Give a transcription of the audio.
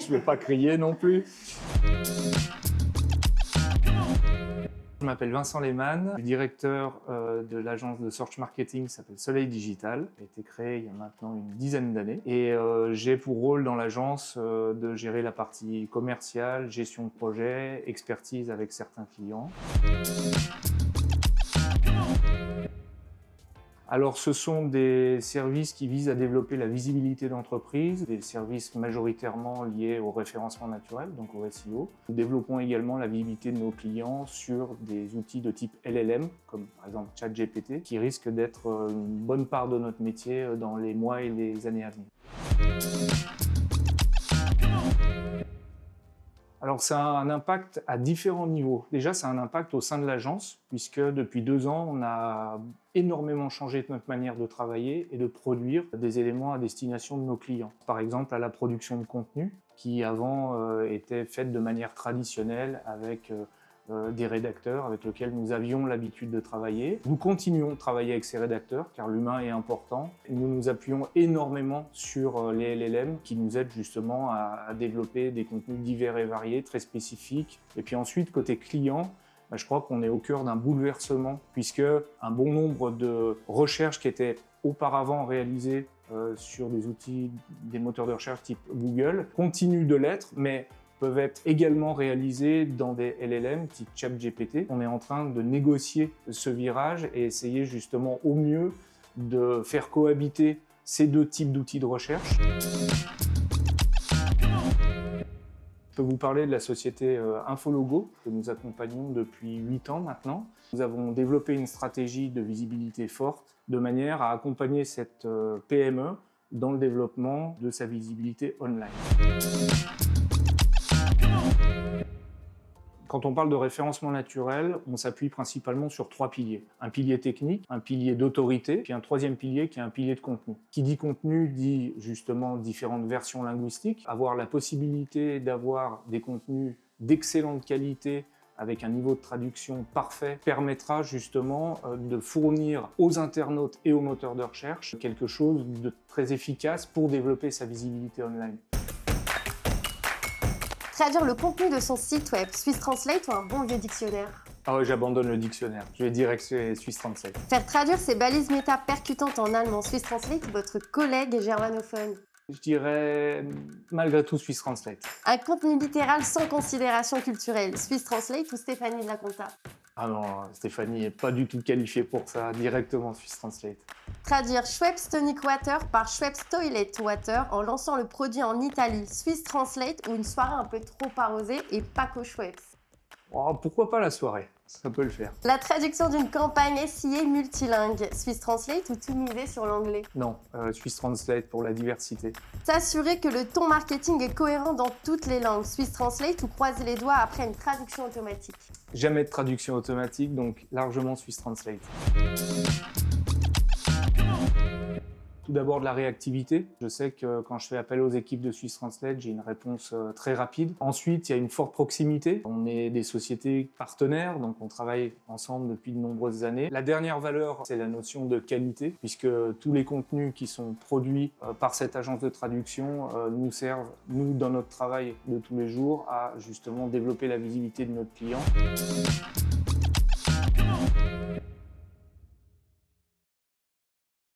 Je ne vais pas crier non plus. Je m'appelle Vincent Lehmann, je suis directeur de l'agence de search marketing qui s'appelle Soleil Digital. Elle a été créée il y a maintenant une dizaine d'années. Et j'ai pour rôle dans l'agence de gérer la partie commerciale, gestion de projet, expertise avec certains clients. Alors, ce sont des services qui visent à développer la visibilité d'entreprise, des services majoritairement liés au référencement naturel, donc au SEO. Nous développons également la visibilité de nos clients sur des outils de type LLM, comme par exemple ChatGPT, qui risquent d'être une bonne part de notre métier dans les mois et les années à venir. Alors ça a un impact à différents niveaux. Déjà, ça a un impact au sein de l'agence, puisque depuis 2 ans, on a énormément changé notre manière de travailler et de produire des éléments à destination de nos clients. Par exemple, à la production de contenu, qui avant était faite de manière traditionnelle avec des rédacteurs avec lesquels nous avions l'habitude de travailler. Nous continuons de travailler avec ces rédacteurs car l'humain est important. Nous nous appuyons énormément sur les LLM qui nous aident justement à développer des contenus divers et variés, très spécifiques. Et puis ensuite, côté client, je crois qu'on est au cœur d'un bouleversement puisque un bon nombre de recherches qui étaient auparavant réalisées sur des outils, des moteurs de recherche type Google, continuent de l'être, mais peuvent être également réalisés dans des LLM type ChatGPT. On est en train de négocier ce virage et essayer justement au mieux de faire cohabiter ces deux types d'outils de recherche. Je peux vous parler de la société Infologo que nous accompagnons depuis 8 ans maintenant. Nous avons développé une stratégie de visibilité forte de manière à accompagner cette PME dans le développement de sa visibilité online. Quand on parle de référencement naturel, on s'appuie principalement sur 3 piliers. Un pilier technique, un pilier d'autorité, puis un troisième pilier qui est un pilier de contenu. Qui dit contenu dit justement différentes versions linguistiques, avoir la possibilité d'avoir des contenus d'excellente qualité avec un niveau de traduction parfait permettra justement de fournir aux internautes et aux moteurs de recherche quelque chose de très efficace pour développer sa visibilité online. Traduire le contenu de son site web, Swiss Translate ou un bon vieux dictionnaire? Ah ouais, j'abandonne le dictionnaire. Je vais direct sur Swiss Translate. Faire traduire ces balises méta percutantes en allemand, Swiss Translate ou votre collègue germanophone? Je dirais malgré tout Swiss Translate. Un contenu littéral sans considération culturelle, Swiss Translate ou Stéphanie de la Compta? Ah non, Stéphanie n'est pas du tout qualifiée pour ça, directement Swiss Translate. Traduire Schweppes Tonic Water par Schweppes Toilet Water en lançant le produit en Italie, Swiss Translate ou une soirée un peu trop arrosée et pas qu'au Schweppes? Oh, pourquoi pas la soirée? Ça peut le faire. La traduction d'une campagne SIA multilingue, Swiss Translate ou tout miser sur l'anglais? Non, Swiss Translate pour la diversité. S'assurer que le ton marketing est cohérent dans toutes les langues, Swiss Translate ou croiser les doigts après une traduction automatique? Jamais de traduction automatique, donc largement Swiss Translate. Tout d'abord de la réactivité. Je sais que quand je fais appel aux équipes de Swiss Translate, j'ai une réponse très rapide. Ensuite, il y a une forte proximité. On est des sociétés partenaires, donc on travaille ensemble depuis de nombreuses années. La dernière valeur, c'est la notion de qualité, puisque tous les contenus qui sont produits par cette agence de traduction nous servent, nous, dans notre travail de tous les jours, à justement développer la visibilité de notre client.